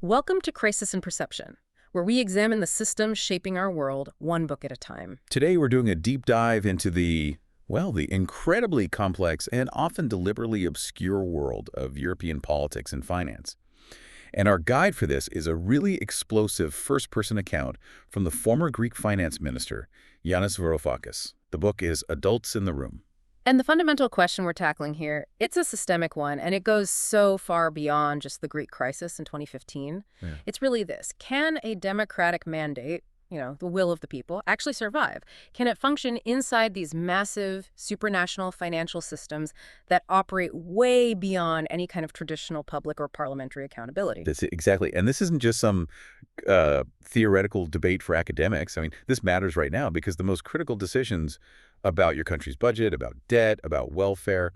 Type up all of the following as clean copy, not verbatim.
Welcome to Crisis and Perception, where we examine the systems shaping our world one book at a time. Today we're doing a deep dive into the incredibly complex and often deliberately obscure world of European politics and finance. And our guide for this is a really explosive first-person account from the former Greek finance minister, Yanis Varoufakis. The book is Adults in the Room. And the fundamental question we're tackling here, it's a systemic one, and it goes so far beyond just the Greek crisis in 2015. Yeah. It's really this. Can a democratic mandate, the will of the people, actually survive? Can it function inside these massive supranational financial systems that operate way beyond any kind of traditional public or parliamentary accountability? Exactly. And this isn't just some theoretical debate for academics. I mean, this matters right now because the most critical decisions about your country's budget, about debt, about welfare,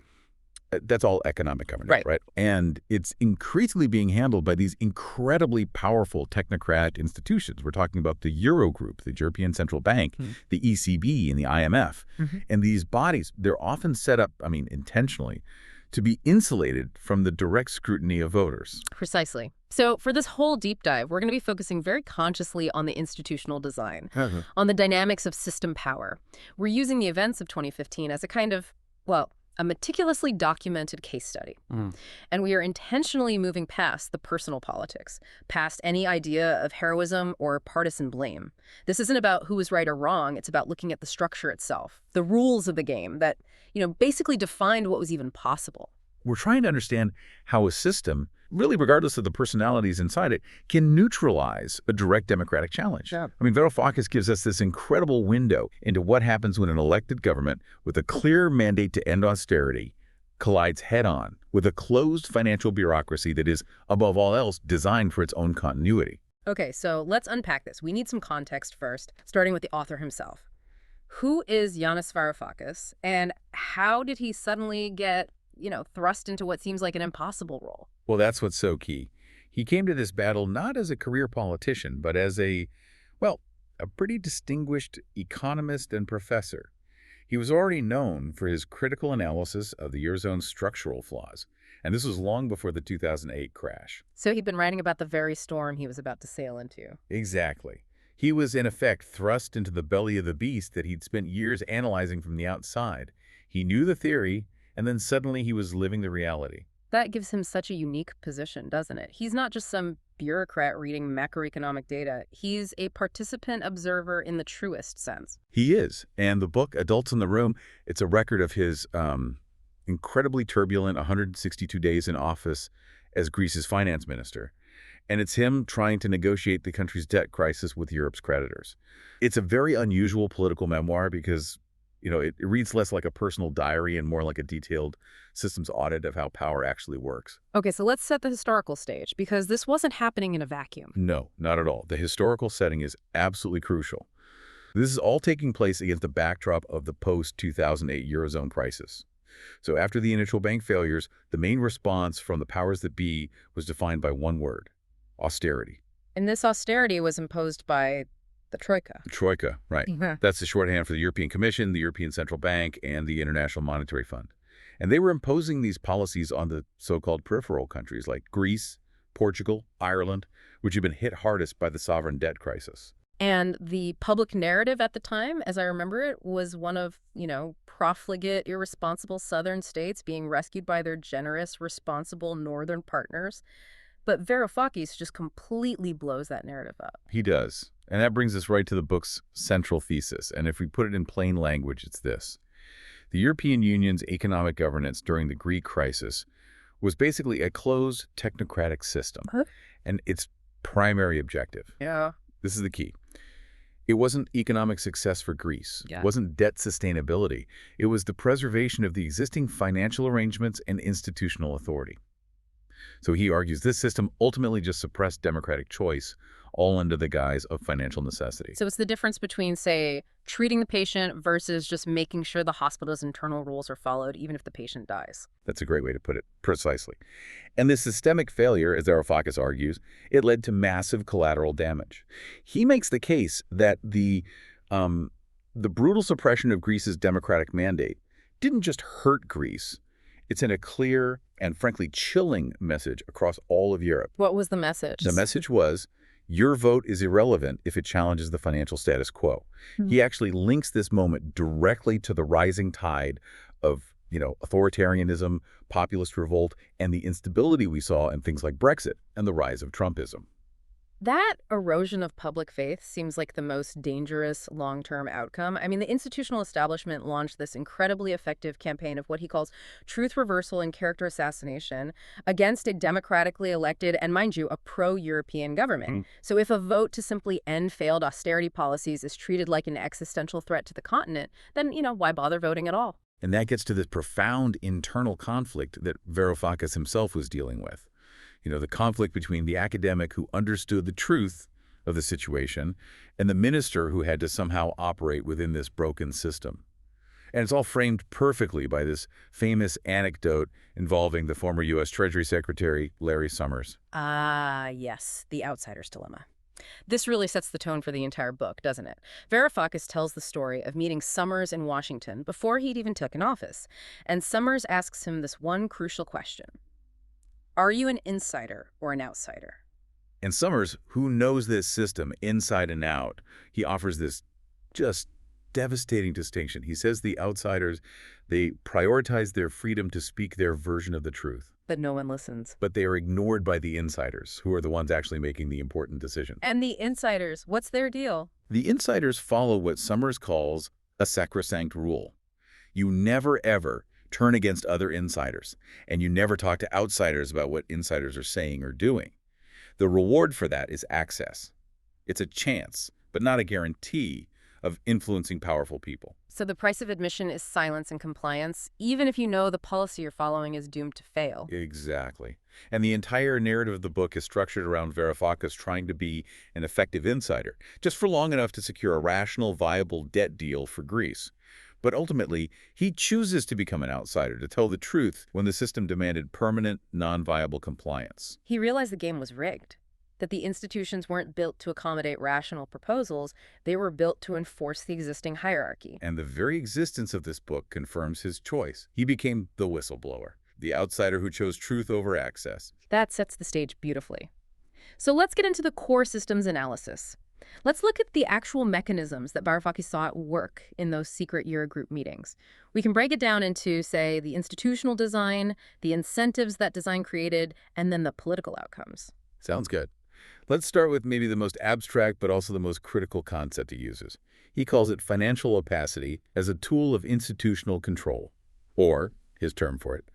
that's all economic governance, right? And it's increasingly being handled by these incredibly powerful technocrat institutions. We're talking about the Eurogroup, the European Central Bank, the ECB, and the IMF. And these bodies, they're often set up, intentionally, to be insulated from the direct scrutiny of voters. Precisely. So for this whole deep dive, we're going to be focusing very consciously on the institutional design, on the dynamics of system power. We're using the events of 2015 as a kind of, a meticulously documented case study. And we are intentionally moving past the personal politics, past any idea of heroism or partisan blame. This isn't about who is right or wrong. It's about looking at the structure itself, the rules of the game that, basically defined what was even possible. We're trying to understand how a system, really regardless of the personalities inside it, can neutralize a direct democratic challenge. Varoufakis gives us this incredible window into what happens when an elected government with a clear mandate to end austerity collides head-on with a closed financial bureaucracy that is, above all else, designed for its own continuity. Okay, so let's unpack this. We need some context first, starting with the author himself. Who is Yanis Varoufakis, and how did he suddenly get thrust into what seems like an impossible role? Well, that's what's so key. He came to this battle not as a career politician, but as a pretty distinguished economist and professor. He was already known for his critical analysis of the Eurozone's structural flaws, and this was long before the 2008 crash. So he'd been writing about the very storm he was about to sail into. Exactly. He was, in effect, thrust into the belly of the beast that he'd spent years analyzing from the outside. He knew the theory, and then suddenly he was living the reality. That gives him such a unique position, doesn't it? He's not just some bureaucrat reading macroeconomic data. He's a participant observer in the truest sense. He is. And the book, Adults in the Room, it's a record of his incredibly turbulent 162 days in office as Greece's finance minister. And it's him trying to negotiate the country's debt crisis with Europe's creditors. It's a very unusual political memoir because it reads less like a personal diary and more like a detailed systems audit of how power actually works. Okay, so let's set the historical stage, because this wasn't happening in a vacuum. No, not at all. The historical setting is absolutely crucial. This is all taking place against the backdrop of the post-2008 Eurozone crisis. So after the initial bank failures, the main response from the powers that be was defined by one word: austerity. And this austerity was imposed by the Troika. Troika, right. That's the shorthand for the European Commission, the European Central Bank, and the International Monetary Fund. And they were imposing these policies on the so-called peripheral countries like Greece, Portugal, Ireland, which had been hit hardest by the sovereign debt crisis. And the public narrative at the time, as I remember it, was one of, profligate, irresponsible southern states being rescued by their generous, responsible northern partners. But Varoufakis just completely blows that narrative up. He does. And that brings us right to the book's central thesis. And if we put it in plain language, it's this. The European Union's economic governance during the Greek crisis was basically a closed technocratic system. And its primary objective. This is the key. It wasn't economic success for Greece. It wasn't debt sustainability. It was the preservation of the existing financial arrangements and institutional authority. So he argues this system ultimately just suppressed democratic choice, all under the guise of financial necessity. So it's the difference between, say, treating the patient versus just making sure the hospital's internal rules are followed, even if the patient dies. That's a great way to put it, precisely. And this systemic failure, as Varoufakis argues, it led to massive collateral damage. He makes the case that the brutal suppression of Greece's democratic mandate didn't just hurt Greece. It sent a clear, and frankly chilling message across all of Europe. What was the message? The message was, your vote is irrelevant if it challenges the financial status quo. He actually links this moment directly to the rising tide of, authoritarianism, populist revolt, and the instability we saw in things like Brexit and the rise of Trumpism. That erosion of public faith seems like the most dangerous long-term outcome. I mean, the institutional establishment launched this incredibly effective campaign of what he calls truth reversal and character assassination against a democratically elected and, mind you, a pro-European government. So if a vote to simply end failed austerity policies is treated like an existential threat to the continent, then, why bother voting at all? And that gets to this profound internal conflict that Varoufakis himself was dealing with. The conflict between the academic who understood the truth of the situation and the minister who had to somehow operate within this broken system. And it's all framed perfectly by this famous anecdote involving the former U.S. Treasury Secretary, Larry Summers. Ah, yes, the outsider's dilemma. This really sets the tone for the entire book, doesn't it? Varoufakis tells the story of meeting Summers in Washington before he'd even taken office. And Summers asks him this one crucial question. Are you an insider or an outsider? And Summers, who knows this system inside and out, he offers this just devastating distinction. He says the outsiders, they prioritize their freedom to speak their version of the truth. But no one listens. But they are ignored by the insiders, who are the ones actually making the important decision. And the insiders, what's their deal? The insiders follow what Summers calls a sacrosanct rule. You never, ever turn against other insiders, and you never talk to outsiders about what insiders are saying or doing. The reward for that is access. It's a chance, but not a guarantee, of influencing powerful people. So the price of admission is silence and compliance, even if you know the policy you're following is doomed to fail. Exactly. And the entire narrative of the book is structured around Varoufakis trying to be an effective insider, just for long enough to secure a rational, viable debt deal for Greece. But ultimately, he chooses to become an outsider, to tell the truth when the system demanded permanent, non-viable compliance. He realized the game was rigged, that the institutions weren't built to accommodate rational proposals, they were built to enforce the existing hierarchy. And the very existence of this book confirms his choice. He became the whistleblower, the outsider who chose truth over access. That sets the stage beautifully. So let's get into the core systems analysis. Let's look at the actual mechanisms that Varoufakis saw at work in those secret Eurogroup meetings. We can break it down into, say, the institutional design, the incentives that design created, and then the political outcomes. Sounds good. Let's start with maybe the most abstract but also the most critical concept he uses. He calls it financial opacity as a tool of institutional control, or, his term for it,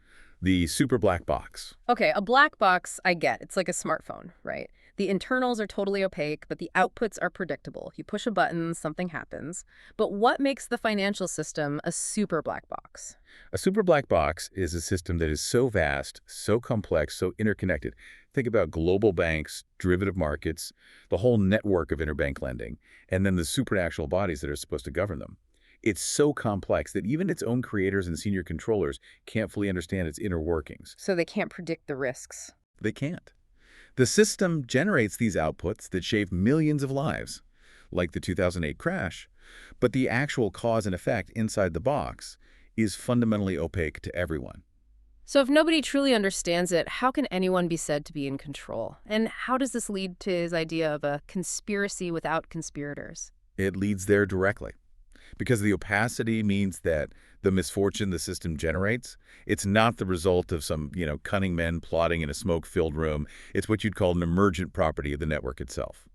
the super black box. Okay, a black box, I get. It's like a smartphone, right? The internals are totally opaque, but the outputs are predictable. You push a button, something happens. But what makes the financial system a super black box? A super black box is a system that is so vast, so complex, so interconnected. Think about global banks, derivative markets, the whole network of interbank lending, and then the supranational bodies that are supposed to govern them. It's so complex that even its own creators and senior controllers can't fully understand its inner workings. So they can't predict the risks. They can't. The system generates these outputs that shave millions of lives, like the 2008 crash, but the actual cause and effect inside the box is fundamentally opaque to everyone. So if nobody truly understands it, how can anyone be said to be in control? And how does this lead to his idea of a conspiracy without conspirators? It leads there directly. Because the opacity means that the misfortune the system generates, it's not the result of some, cunning men plotting in a smoke-filled room. It's what you'd call an emergent property of the network itself.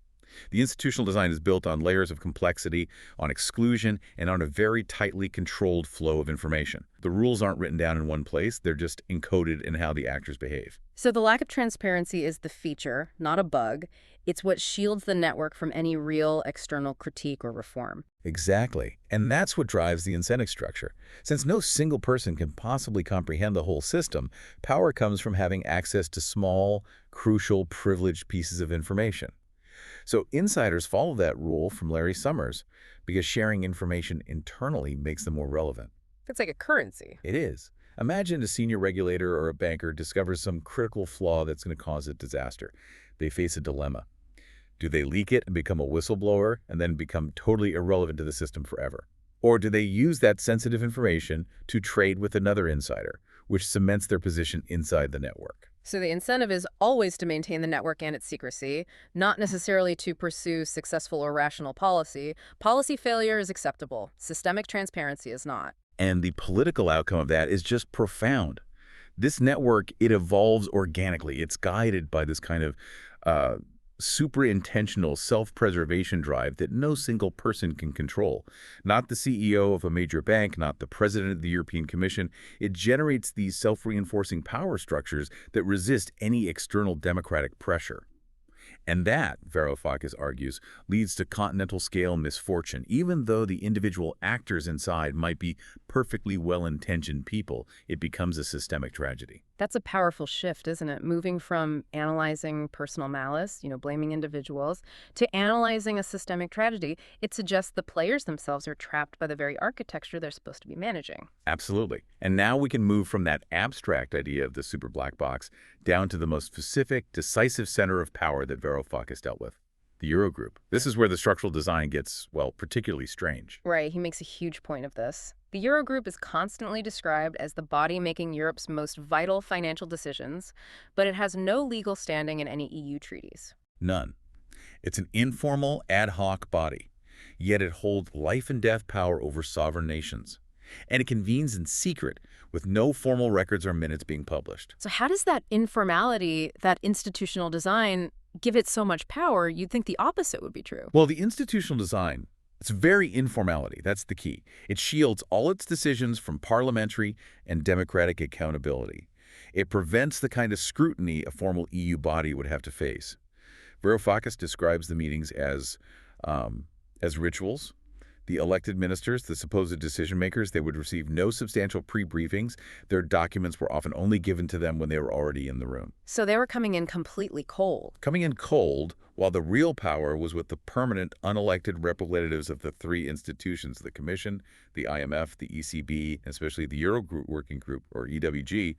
The institutional design is built on layers of complexity, on exclusion, and on a very tightly controlled flow of information. The rules aren't written down in one place, they're just encoded in how the actors behave. So the lack of transparency is the feature, not a bug. It's what shields the network from any real external critique or reform. Exactly. And that's what drives the incentive structure. Since no single person can possibly comprehend the whole system, power comes from having access to small, crucial, privileged pieces of information. So insiders follow that rule from Larry Summers because sharing information internally makes them more relevant. It's like a currency. It is. Imagine a senior regulator or a banker discovers some critical flaw that's going to cause a disaster. They face a dilemma. Do they leak it and become a whistleblower and then become totally irrelevant to the system forever? Or do they use that sensitive information to trade with another insider, which cements their position inside the network. So the incentive is always to maintain the network and its secrecy, not necessarily to pursue successful or rational policy. Policy failure is acceptable. Systemic transparency is not. And the political outcome of that is just profound. This network, it evolves organically. It's guided by this kind of super intentional self-preservation drive that no single person can control. Not the CEO of a major bank, not the president of the European Commission. It generates these self-reinforcing power structures that resist any external democratic pressure. And that, Varoufakis argues, leads to continental-scale misfortune. Even though the individual actors inside might be perfectly well-intentioned people, it becomes a systemic tragedy. That's a powerful shift, isn't it? Moving from analyzing personal malice, blaming individuals, to analyzing a systemic tragedy. It suggests the players themselves are trapped by the very architecture they're supposed to be managing. Absolutely. And now we can move from that abstract idea of the super black box down to the most specific, decisive center of power that Varoufakis dealt with, the Eurogroup. This is where the structural design gets, well, particularly strange. Right, he makes a huge point of this. The Eurogroup is constantly described as the body making Europe's most vital financial decisions, but it has no legal standing in any EU treaties. None. It's an informal, ad hoc body, yet it holds life and death power over sovereign nations. And it convenes in secret, with no formal records or minutes being published. So how does that informality, that institutional design, give it so much power? You'd think the opposite would be true. Well, the institutional design, it's very informality. That's the key. It shields all its decisions from parliamentary and democratic accountability. It prevents the kind of scrutiny a formal EU body would have to face. Varoufakis describes the meetings as rituals. The elected ministers, the supposed decision-makers, they would receive no substantial pre-briefings. Their documents were often only given to them when they were already in the room. So they were coming in completely cold. Coming in cold, while the real power was with the permanent, unelected representatives of the three institutions, the Commission, the IMF, the ECB, and especially the Eurogroup Working Group, or EWG,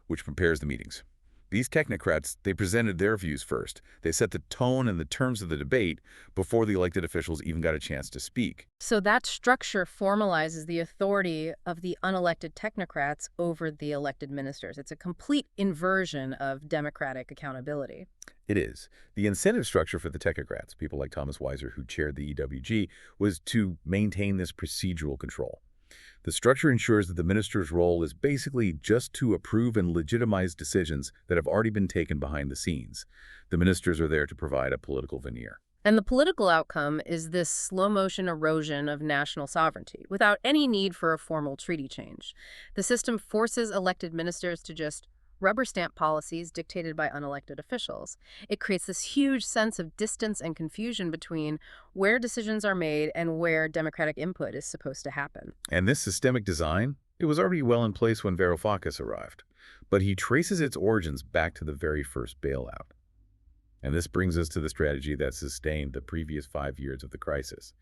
which prepares the meetings. These technocrats, they presented their views first. They set the tone and the terms of the debate before the elected officials even got a chance to speak. So that structure formalizes the authority of the unelected technocrats over the elected ministers. It's a complete inversion of democratic accountability. It is. The incentive structure for the technocrats, people like Thomas Weiser, who chaired the EWG, was to maintain this procedural control. The structure ensures that the minister's role is basically just to approve and legitimize decisions that have already been taken behind the scenes. The ministers are there to provide a political veneer. And the political outcome is this slow-motion erosion of national sovereignty without any need for a formal treaty change. The system forces elected ministers to just rubber stamp policies dictated by unelected officials. It creates this huge sense of distance and confusion between where decisions are made and where democratic input is supposed to happen. And this systemic design, it was already well in place when Varoufakis arrived, but he traces its origins back to the very first bailout. And this brings us to the strategy that sustained the previous 5 years of the crisis.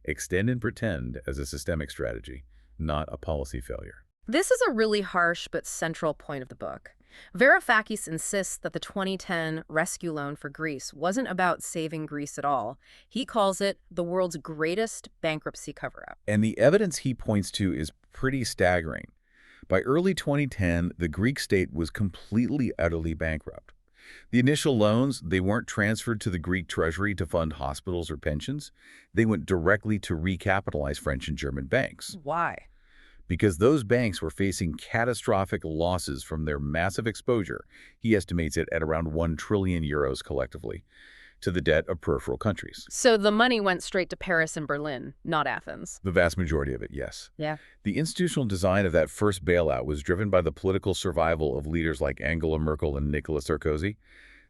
Extend and pretend as a systemic strategy, not a policy failure. This is a really harsh but central point of the book. Varoufakis insists that the 2010 rescue loan for Greece wasn't about saving Greece at all. He calls it the world's greatest bankruptcy cover-up. And the evidence he points to is pretty staggering. By early 2010, the Greek state was completely, utterly bankrupt. The initial loans, they weren't transferred to the Greek treasury to fund hospitals or pensions. They went directly to recapitalize French and German banks. Why? Because those banks were facing catastrophic losses from their massive exposure, he estimates it at around 1 trillion euros collectively, to the debt of peripheral countries. So the money went straight to Paris and Berlin, not Athens. The vast majority of it, yes. Yeah. The institutional design of that first bailout was driven by the political survival of leaders like Angela Merkel and Nicolas Sarkozy.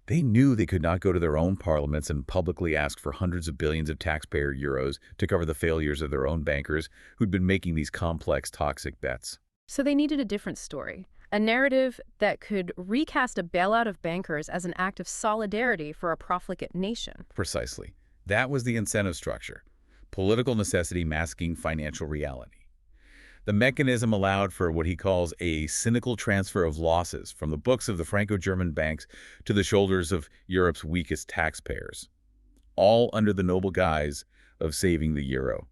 They knew they could not go to their own parliaments and publicly ask for hundreds of billions of taxpayer euros to cover the failures of their own bankers who'd been making these complex, toxic bets. So they needed a different story, a narrative that could recast a bailout of bankers as an act of solidarity for a profligate nation. Precisely. That was the incentive structure. Political necessity masking financial reality. The mechanism allowed for what he calls a cynical transfer of losses from the books of the Franco-German banks to the shoulders of Europe's weakest taxpayers, all under the noble guise of saving the euro.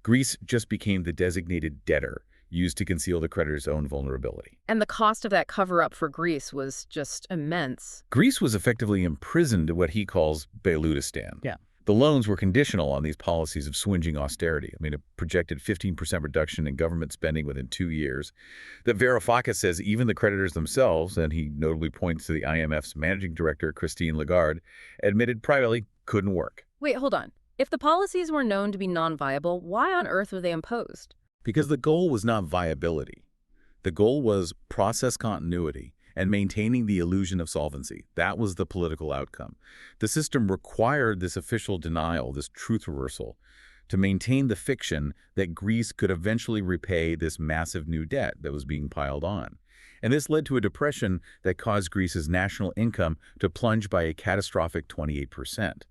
Greece just became the designated debtor, used to conceal the creditor's own vulnerability. And the cost of that cover-up for Greece was just immense. Greece was effectively imprisoned at what he calls Beiloudistan. Yeah. The loans were conditional on these policies of swinging austerity. I mean, a projected 15% reduction in government spending within 2 years. That Varoufakis says even the creditors themselves, and he notably points to the IMF's managing director, Christine Lagarde, admitted privately couldn't work. Wait, hold on. If the policies were known to be non-viable, why on earth were they imposed? Because the goal was not viability. The goal was process continuity and maintaining the illusion of solvency. That was the political outcome. The system required this official denial, this truth reversal, to maintain the fiction that Greece could eventually repay this massive new debt that was being piled on. And this led to a depression that caused Greece's national income to plunge by a catastrophic 28%.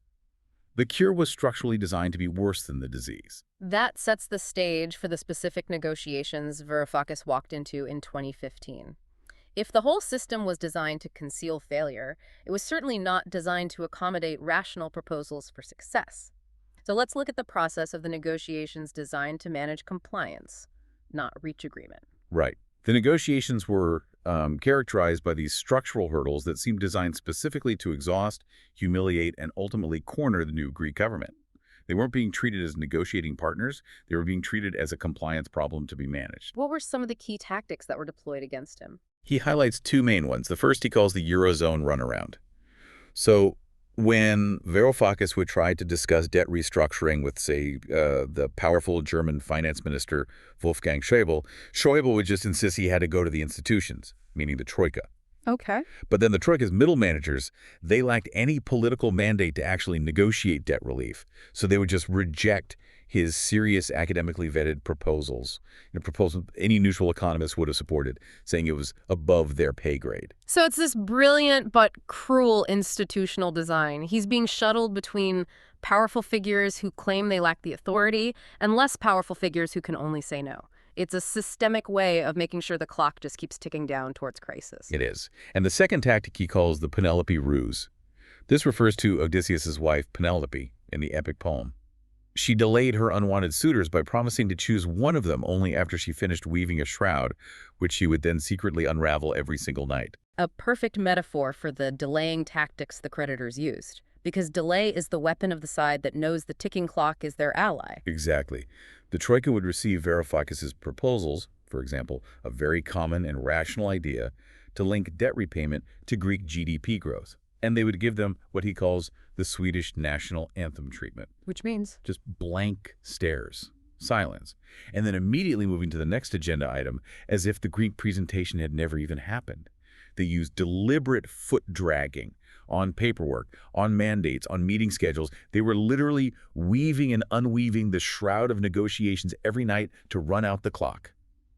The cure was structurally designed to be worse than the disease. That sets the stage for the specific negotiations Varoufakis walked into in 2015. If the whole system was designed to conceal failure, it was certainly not designed to accommodate rational proposals for success. So let's look at the process of the negotiations designed to manage compliance, not reach agreement. Right. The negotiations were characterized by these structural hurdles that seemed designed specifically to exhaust, humiliate, and ultimately corner the new Greek government. They weren't being treated as negotiating partners. They were being treated as a compliance problem to be managed. What were some of the key tactics that were deployed against him? He highlights two main ones. The first he calls the Eurozone runaround. So when Varoufakis would try to discuss debt restructuring with, say, the powerful German finance minister Wolfgang Schäuble, Schäuble would just insist he had to go to the institutions, meaning the Troika. Okay. But then the Troika's middle managers, they lacked any political mandate to actually negotiate debt relief. So they would just reject his serious academically vetted proposals, any neutral economist would have supported, saying it was above their pay grade. So it's this brilliant but cruel institutional design. He's being shuttled between powerful figures who claim they lack the authority and less powerful figures who can only say no. It's a systemic way of making sure the clock just keeps ticking down towards crisis. It is. And the second tactic he calls the Penelope ruse. This refers to Odysseus' wife, Penelope, in the epic poem. She delayed her unwanted suitors by promising to choose one of them only after she finished weaving a shroud, which she would then secretly unravel every single night. A perfect metaphor for the delaying tactics the creditors used, because delay is the weapon of the side that knows the ticking clock is their ally. Exactly. The Troika would receive Varoufakis' proposals, for example, a very common and rational idea, to link debt repayment to Greek GDP growth. And they would give them what he calls the Swedish national anthem treatment. Which means? Just blank stares, silence, and then immediately moving to the next agenda item as if the Greek presentation had never even happened. They used deliberate foot-dragging on paperwork, on mandates, on meeting schedules. They were literally weaving and unweaving the shroud of negotiations every night to run out the clock.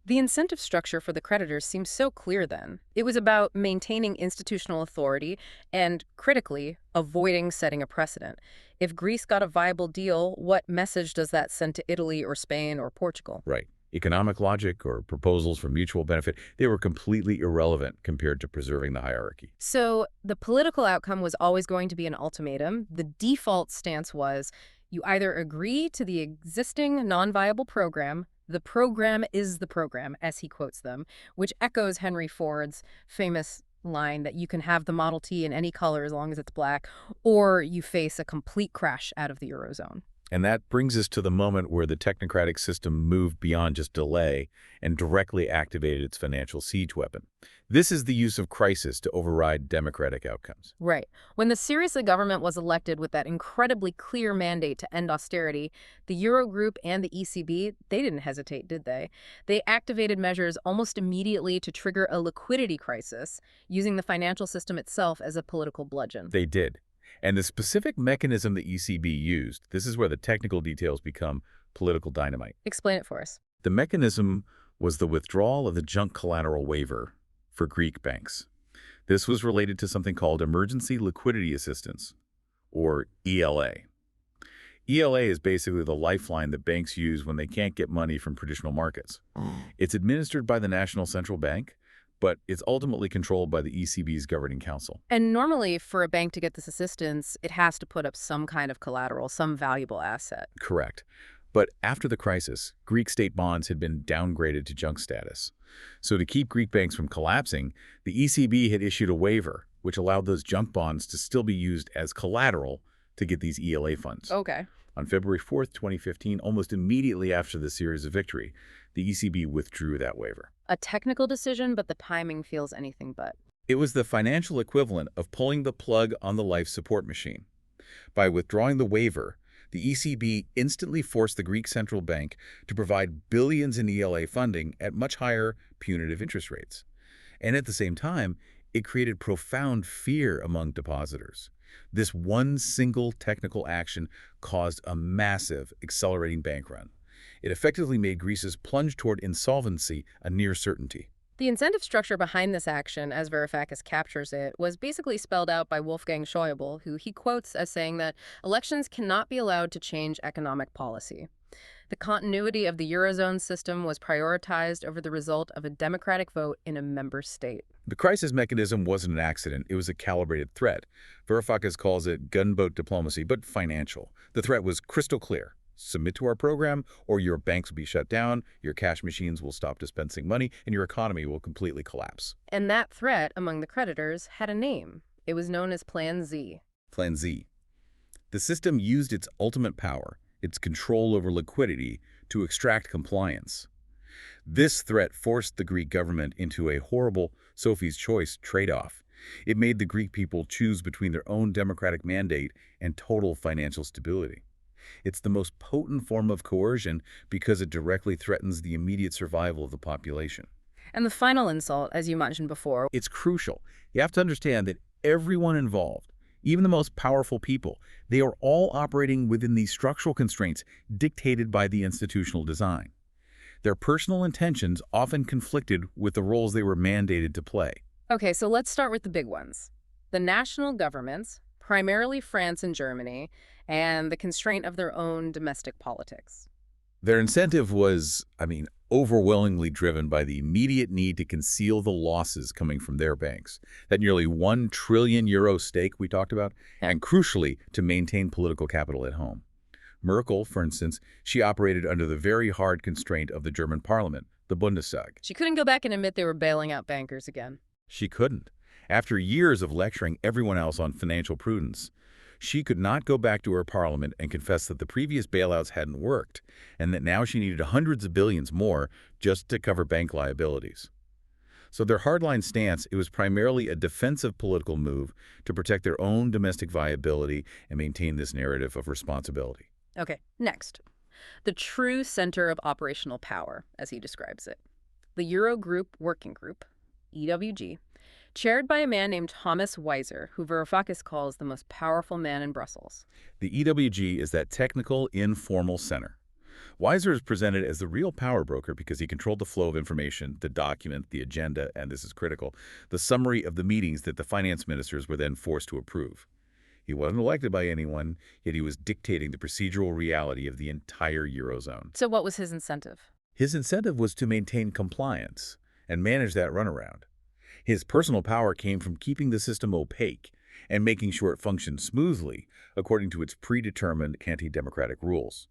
The incentive structure for the creditors seems so clear then. It was about maintaining institutional authority and, critically, avoiding setting a precedent. If Greece got a viable deal, what message does that send to Italy or Spain or Portugal? Right. Economic logic or proposals for mutual benefit, they were completely irrelevant compared to preserving the hierarchy. So the political outcome was always going to be an ultimatum. The default stance was you either agree to the existing non-viable program. The program is the program, as he quotes them, which echoes Henry Ford's famous line that you can have the Model T in any color as long as it's black, or you face a complete crash out of the Eurozone. And that brings us to the moment where the technocratic system moved beyond just delay and directly activated its financial siege weapon. This is the use of crisis to override democratic outcomes. Right. When the Syriza government was elected with that incredibly clear mandate to end austerity, the Eurogroup and the ECB, they didn't hesitate, did they? They activated measures almost immediately to trigger a liquidity crisis, using the financial system itself as a political bludgeon. They did. And the specific mechanism the ECB used, this is where the technical details become political dynamite. Explain it for us. The mechanism was the withdrawal of the junk collateral waiver for Greek banks. This was related to something called Emergency Liquidity Assistance, or ELA. ELA is basically the lifeline that banks use when they can't get money from traditional markets. It's administered by the National Central Bank, but it's ultimately controlled by the ECB's governing council. And normally, for a bank to get this assistance, it has to put up some kind of collateral, some valuable asset. Correct. But after the crisis, Greek state bonds had been downgraded to junk status. So to keep Greek banks from collapsing, the ECB had issued a waiver, which allowed those junk bonds to still be used as collateral to get these ELA funds. Okay. On February 4th, 2015, almost immediately after the series of victory, the ECB withdrew that waiver. A technical decision, but the timing feels anything but. It was the financial equivalent of pulling the plug on the life support machine. By withdrawing the waiver, the ECB instantly forced the Greek central bank to provide billions in ELA funding at much higher punitive interest rates. And at the same time, it created profound fear among depositors. This one single technical action caused a massive, accelerating bank run. It effectively made Greece's plunge toward insolvency a near certainty. The incentive structure behind this action, as Varoufakis captures it, was basically spelled out by Wolfgang Schäuble, who he quotes as saying that elections cannot be allowed to change economic policy. The continuity of the Eurozone system was prioritized over the result of a democratic vote in a member state. The crisis mechanism wasn't an accident, it was a calibrated threat. Varoufakis calls it gunboat diplomacy, but financial. The threat was crystal clear. Submit to our program, or your banks will be shut down, your cash machines will stop dispensing money, and your economy will completely collapse. And that threat among the creditors had a name. It was known as Plan Z. Plan Z. The system used its ultimate power, its control over liquidity, to extract compliance. This threat forced the Greek government into a horrible Sophie's choice trade-off. It made the Greek people choose between their own democratic mandate and total financial stability. It's the most potent form of coercion because it directly threatens the immediate survival of the population. And the final insult, as you mentioned before, It's crucial. You have to understand that everyone involved, even the most powerful people, they are all operating within these structural constraints dictated by the institutional design. Their personal intentions often conflicted with the roles they were mandated to play. Okay, so let's start with the big ones. The national governments, primarily France and Germany, and the constraint of their own domestic politics. Their incentive was, overwhelmingly driven by the immediate need to conceal the losses coming from their banks. That nearly €1 trillion stake we talked about, and crucially, to maintain political capital at home. Merkel, for instance, she operated under the very hard constraint of the German parliament, the Bundestag. She couldn't go back and admit they were bailing out bankers again. She couldn't. After years of lecturing everyone else on financial prudence, she could not go back to her parliament and confess that the previous bailouts hadn't worked, and that now she needed hundreds of billions more just to cover bank liabilities. So their hardline stance, it was primarily a defensive political move to protect their own domestic viability and maintain this narrative of responsibility. Okay, next. The true center of operational power, as he describes it. The Eurogroup Working Group, EWG, chaired by a man named Thomas Weiser, who Varoufakis calls the most powerful man in Brussels. The EWG is that technical, informal center. Weiser is presented as the real power broker because he controlled the flow of information, the document, the agenda, and this is critical, the summary of the meetings that the finance ministers were then forced to approve. He wasn't elected by anyone, yet he was dictating the procedural reality of the entire Eurozone. So what was his incentive? His incentive was to maintain compliance and manage that runaround. His personal power came from keeping the system opaque and making sure it functioned smoothly according to its predetermined anti-democratic rules.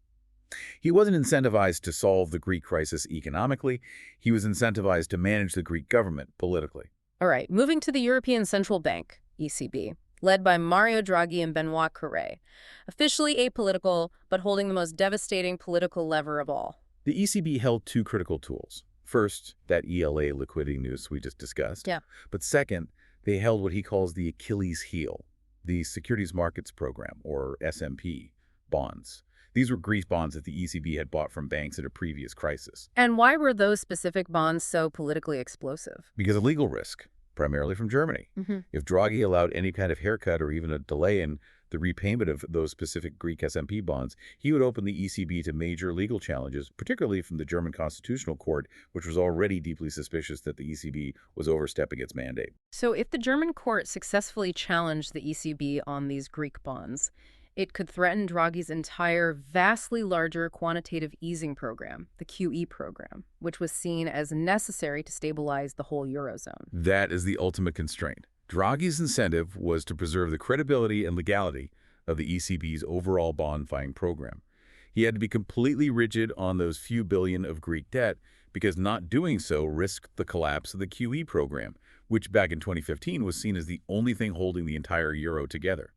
He wasn't incentivized to solve the Greek crisis economically. He was incentivized to manage the Greek government politically. All right, moving to the European Central Bank, ECB, led by Mario Draghi and Benoit Cœuré, officially apolitical, but holding the most devastating political lever of all. The ECB held two critical tools. First, that ELA liquidity news we just discussed. Yeah. But second, they held what he calls the Achilles heel, the Securities Markets Program, or SMP, bonds. These were Greece bonds that the ECB had bought from banks at a previous crisis. And why were those specific bonds so politically explosive? Because of legal risk, primarily from Germany. If Draghi allowed any kind of haircut or even a delay in the repayment of those specific Greek SMP bonds, he would open the ECB to major legal challenges, particularly from the German Constitutional Court, which was already deeply suspicious that the ECB was overstepping its mandate. So if the German court successfully challenged the ECB on these Greek bonds, it could threaten Draghi's entire, vastly larger quantitative easing program, the QE program, which was seen as necessary to stabilize the whole Eurozone. That is the ultimate constraint. Draghi's incentive was to preserve the credibility and legality of the ECB's overall bond buying program. He had to be completely rigid on those few billion of Greek debt because not doing so risked the collapse of the QE program, which back in 2015 was seen as the only thing holding the entire euro together.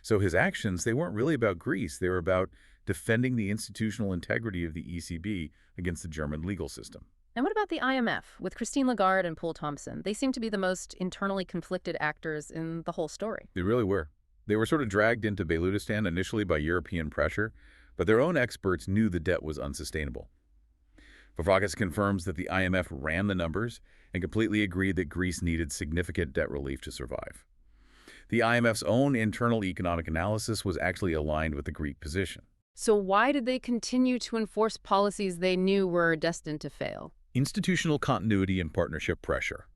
So his actions, they weren't really about Greece. They were about defending the institutional integrity of the ECB against the German legal system. And what about the IMF, with Christine Lagarde and Paul Thompson? They seem to be the most internally conflicted actors in the whole story. They really were. They were sort of dragged into Balutistan initially by European pressure, but their own experts knew the debt was unsustainable. Varoufakis confirms that the IMF ran the numbers and completely agreed that Greece needed significant debt relief to survive. The IMF's own internal economic analysis was actually aligned with the Greek position. So why did they continue to enforce policies they knew were destined to fail? Institutional continuity and partnership pressure.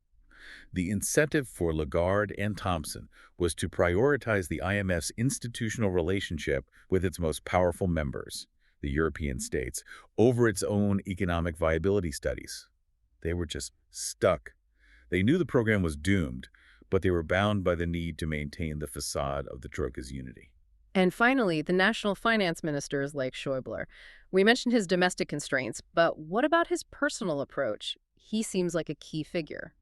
The incentive for Lagarde and Thompson was to prioritize the IMF's institutional relationship with its most powerful members, the European states, over its own economic viability studies. They were just stuck. They knew the program was doomed, but they were bound by the need to maintain the facade of the Troika's unity. And finally, the national finance ministers like Schäuble. We mentioned his domestic constraints, but what about his personal approach? He seems like a key figure.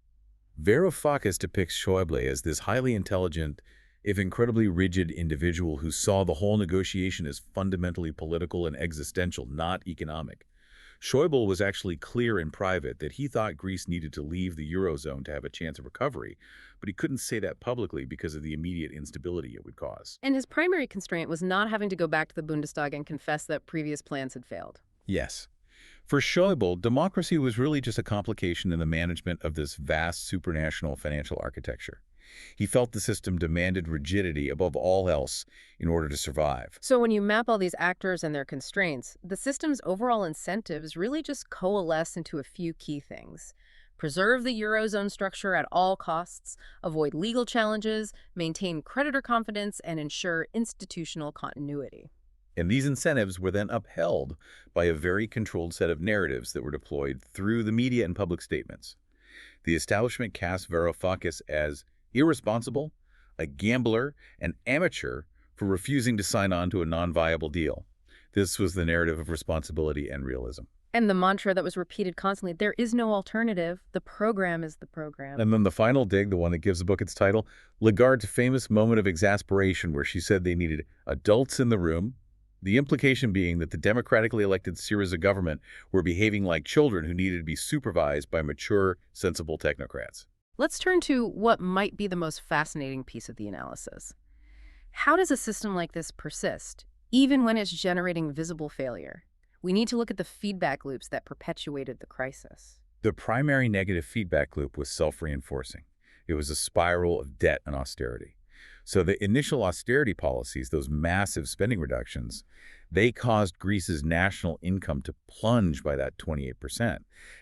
Varoufakis depicts Schäuble as this highly intelligent, if incredibly rigid individual who saw the whole negotiation as fundamentally political and existential, not economic. Schäuble was actually clear in private that he thought Greece needed to leave the Eurozone to have a chance of recovery, but he couldn't say that publicly because of the immediate instability it would cause. And his primary constraint was not having to go back to the Bundestag and confess that previous plans had failed. Yes. For Schäuble, democracy was really just a complication in the management of this vast supranational financial architecture. He felt the system demanded rigidity above all else in order to survive. So when you map all these actors and their constraints, the system's overall incentives really just coalesce into a few key things. Preserve the Eurozone structure at all costs, avoid legal challenges, maintain creditor confidence, and ensure institutional continuity. And these incentives were then upheld by a very controlled set of narratives that were deployed through the media and public statements. The establishment cast Varoufakis as irresponsible, a gambler, an amateur for refusing to sign on to a non-viable deal. This was the narrative of responsibility and realism. And the mantra that was repeated constantly, there is no alternative, the program is the program. And then the final dig, the one that gives the book its title, Lagarde's famous moment of exasperation where she said they needed adults in the room, the implication being that the democratically elected Syriza government were behaving like children who needed to be supervised by mature, sensible technocrats. Let's turn to what might be the most fascinating piece of the analysis. How does a system like this persist, even when it's generating visible failure? We need to look at the feedback loops that perpetuated the crisis. The primary negative feedback loop was self-reinforcing. It was a spiral of debt and austerity. So the initial austerity policies, those massive spending reductions, they caused Greece's national income to plunge by that 28%.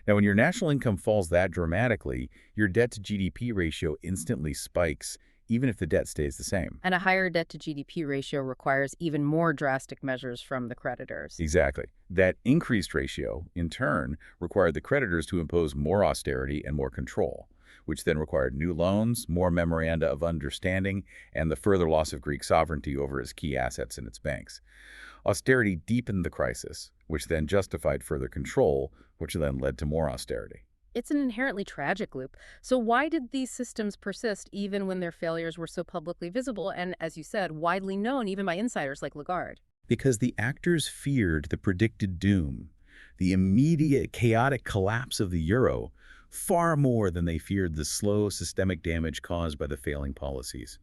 Now, when your national income falls that dramatically, your debt-to-GDP ratio instantly spikes, even if the debt stays the same. And a higher debt-to-GDP ratio requires even more drastic measures from the creditors. Exactly. That increased ratio, in turn, required the creditors to impose more austerity and more control, which then required new loans, more memoranda of understanding, and the further loss of Greek sovereignty over its key assets in its banks. Austerity deepened the crisis, which then justified further control, which then led to more austerity. It's an inherently tragic loop. So why did these systems persist even when their failures were so publicly visible and, as you said, widely known even by insiders like Lagarde? Because the actors feared the predicted doom, the immediate chaotic collapse of the euro, far more than they feared the slow systemic damage caused by the failing policies.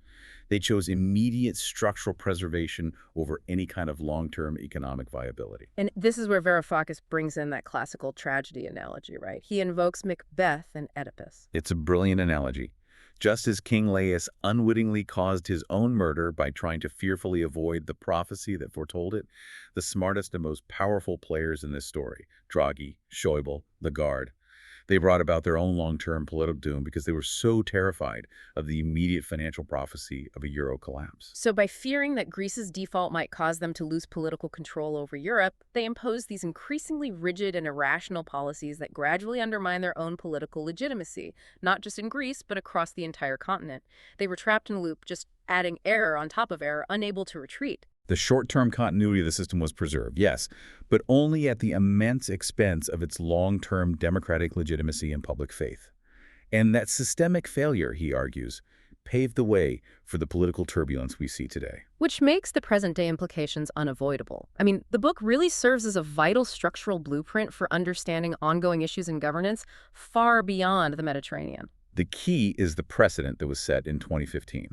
They chose immediate structural preservation over any kind of long-term economic viability. And this is where Varoufakis brings in that classical tragedy analogy, right? He invokes Macbeth and Oedipus. It's a brilliant analogy. Just as King Laius unwittingly caused his own murder by trying to fearfully avoid the prophecy that foretold it, the smartest and most powerful players in this story, Draghi, Schäuble, Lagarde, they brought about their own long-term political doom because they were so terrified of the immediate financial prophecy of a euro collapse. So by fearing that Greece's default might cause them to lose political control over Europe, they imposed these increasingly rigid and irrational policies that gradually undermine their own political legitimacy, not just in Greece, but across the entire continent. They were trapped in a loop, just adding error on top of error, unable to retreat. The short-term continuity of the system was preserved, yes, but only at the immense expense of its long-term democratic legitimacy and public faith. And that systemic failure, he argues, paved the way for the political turbulence we see today. Which makes the present-day implications unavoidable. I mean, the book really serves as a vital structural blueprint for understanding ongoing issues in governance far beyond the Mediterranean. The key is the precedent that was set in 2015.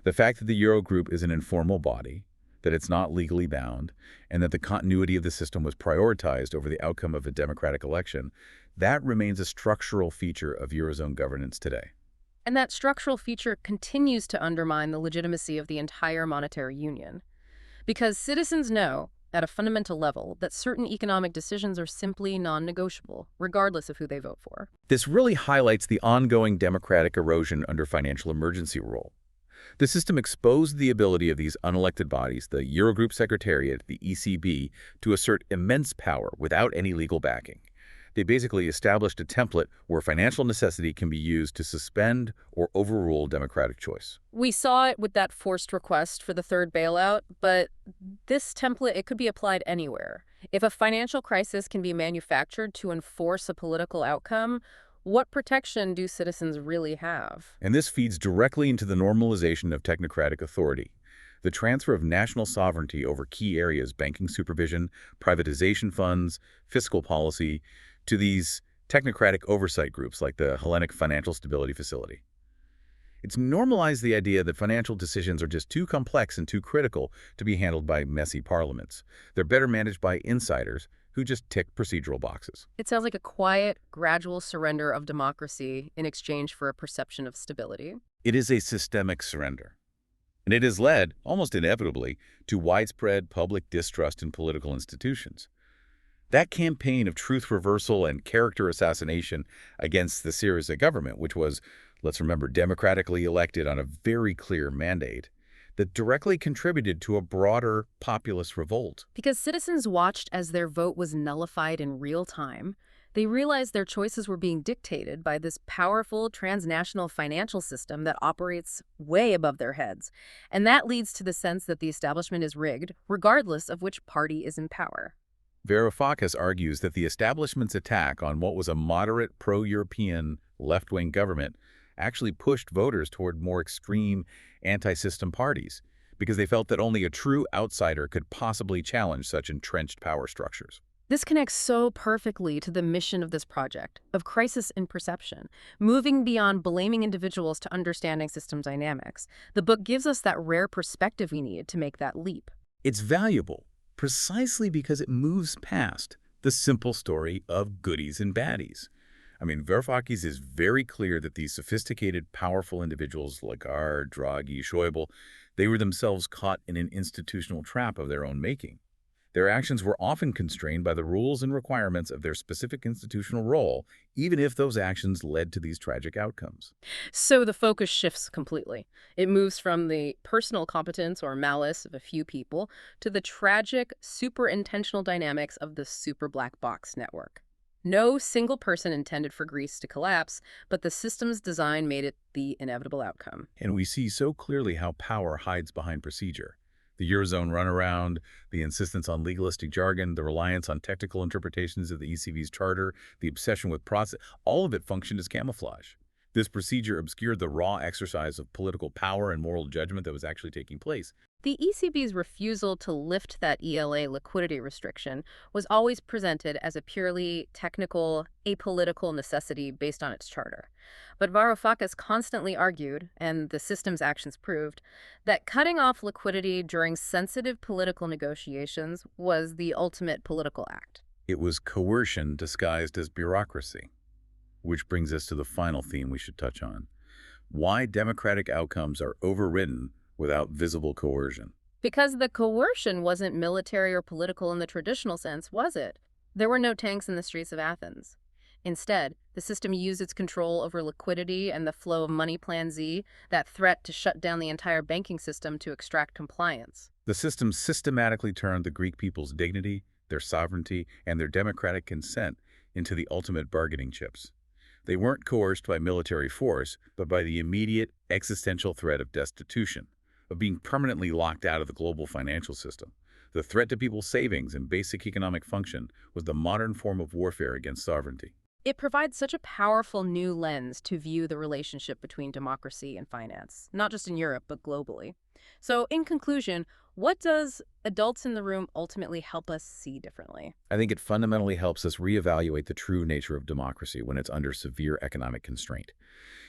The fact that the Eurogroup is an informal body, that it's not legally bound, and that the continuity of the system was prioritized over the outcome of a democratic election, that remains a structural feature of Eurozone governance today. And that structural feature continues to undermine the legitimacy of the entire monetary union. Because citizens know, at a fundamental level, that certain economic decisions are simply non-negotiable, regardless of who they vote for. This really highlights the ongoing democratic erosion under financial emergency rule. The system exposed the ability of these unelected bodies, the Eurogroup Secretariat, the ECB, to assert immense power without any legal backing. They basically established a template where financial necessity can be used to suspend or overrule democratic choice. We saw it with that forced request for the third bailout, but this template, it could be applied anywhere. If a financial crisis can be manufactured to enforce a political outcome, what protection do citizens really have? And this feeds directly into the normalization of technocratic authority. The transfer of national sovereignty over key areas, banking supervision, privatization funds, fiscal policy, to these technocratic oversight groups like the Hellenic Financial Stability Facility. It's normalized the idea that financial decisions are just too complex and too critical to be handled by messy parliaments. They're better managed by insiders who just tick procedural boxes. It sounds like a quiet, gradual surrender of democracy in exchange for a perception of stability. It is a systemic surrender. And it has led, almost inevitably, to widespread public distrust in political institutions. That campaign of truth reversal and character assassination against the Syriza government, which was, let's remember, democratically elected on a very clear mandate, that directly contributed to a broader populist revolt. Because citizens watched as their vote was nullified in real time, they realized their choices were being dictated by this powerful transnational financial system that operates way above their heads. And that leads to the sense that the establishment is rigged, regardless of which party is in power. Varoufakis argues that the establishment's attack on what was a moderate pro-European left-wing government actually pushed voters toward more extreme anti-system parties because they felt that only a true outsider could possibly challenge such entrenched power structures. This connects so perfectly to the mission of this project, of crisis in perception, moving beyond blaming individuals to understanding system dynamics. The book gives us that rare perspective we need to make that leap. It's valuable precisely because it moves past the simple story of goodies and baddies. I mean, Varoufakis is very clear that these sophisticated, powerful individuals, Lagarde, Draghi, Schäuble, they were themselves caught in an institutional trap of their own making. Their actions were often constrained by the rules and requirements of their specific institutional role, even if those actions led to these tragic outcomes. So the focus shifts completely. It moves from the personal competence or malice of a few people to the tragic, super-intentional dynamics of the super black box network. No single person intended for Greece to collapse, but the system's design made it the inevitable outcome. And we see so clearly how power hides behind procedure. The Eurozone runaround, the insistence on legalistic jargon, the reliance on technical interpretations of the ECB's charter, the obsession with process, all of it functioned as camouflage. This procedure obscured the raw exercise of political power and moral judgment that was actually taking place. The ECB's refusal to lift that ELA liquidity restriction was always presented as a purely technical, apolitical necessity based on its charter. But Varoufakis constantly argued, and the system's actions proved, that cutting off liquidity during sensitive political negotiations was the ultimate political act. It was coercion disguised as bureaucracy. Which brings us to the final theme we should touch on: why democratic outcomes are overridden without visible coercion. Because the coercion wasn't military or political in the traditional sense, was it? There were no tanks in the streets of Athens. Instead, the system used its control over liquidity and the flow of money Plan Z, that threat to shut down the entire banking system, to extract compliance. The system systematically turned the Greek people's dignity, their sovereignty, and their democratic consent into the ultimate bargaining chips. They weren't coerced by military force, but by the immediate existential threat of destitution. of being permanently locked out of the global financial system. The threat to people's savings and basic economic function was the modern form of warfare against sovereignty. It provides such a powerful new lens to view the relationship between democracy and finance, not just in Europe, but globally. So, in conclusion, what does adults in the room ultimately help us see differently? I think it fundamentally helps us reevaluate the true nature of democracy when it's under severe economic constraint.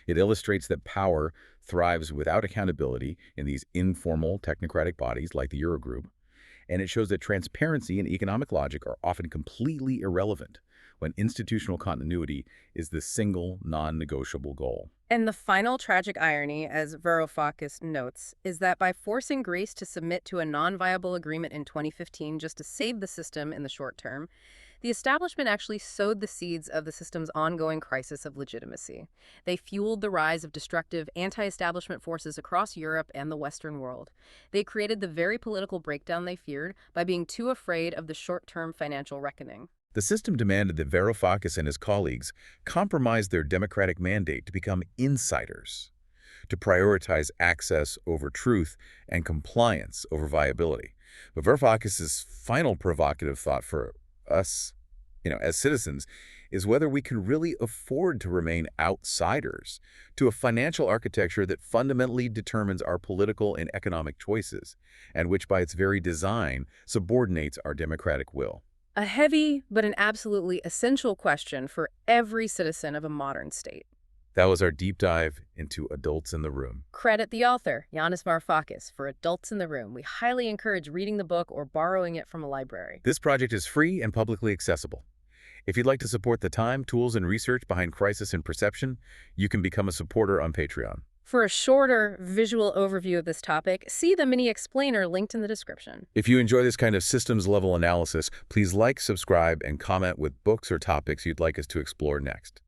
It illustrates that power thrives without accountability in these informal technocratic bodies like the Eurogroup, and it shows that transparency and economic logic are often completely irrelevant when institutional continuity is the single non-negotiable goal. And the final tragic irony, as Varoufakis notes, is that by forcing Greece to submit to a non-viable agreement in 2015 just to save the system in the short term, the establishment actually sowed the seeds of the system's ongoing crisis of legitimacy. They fueled the rise of destructive anti-establishment forces across Europe and the Western world. They created the very political breakdown they feared by being too afraid of the short-term financial reckoning. The system demanded that Varoufakis and his colleagues compromise their democratic mandate to become insiders, to prioritize access over truth and compliance over viability. But Varoufakis' final provocative thought for us, as citizens, is whether we can really afford to remain outsiders to a financial architecture that fundamentally determines our political and economic choices, and which by its very design subordinates our democratic will. A heavy, but an absolutely essential question for every citizen of a modern state. That was our deep dive into Adults in the Room. Credit the author, Yanis Varoufakis, for Adults in the Room. We highly encourage reading the book or borrowing it from a library. This project is free and publicly accessible. If you'd like to support the time, tools, and research behind crisis and perception, you can become a supporter on Patreon. For a shorter visual overview of this topic, see the mini explainer linked in the description. If you enjoy this kind of systems-level analysis, please like, subscribe, and comment with books or topics you'd like us to explore next.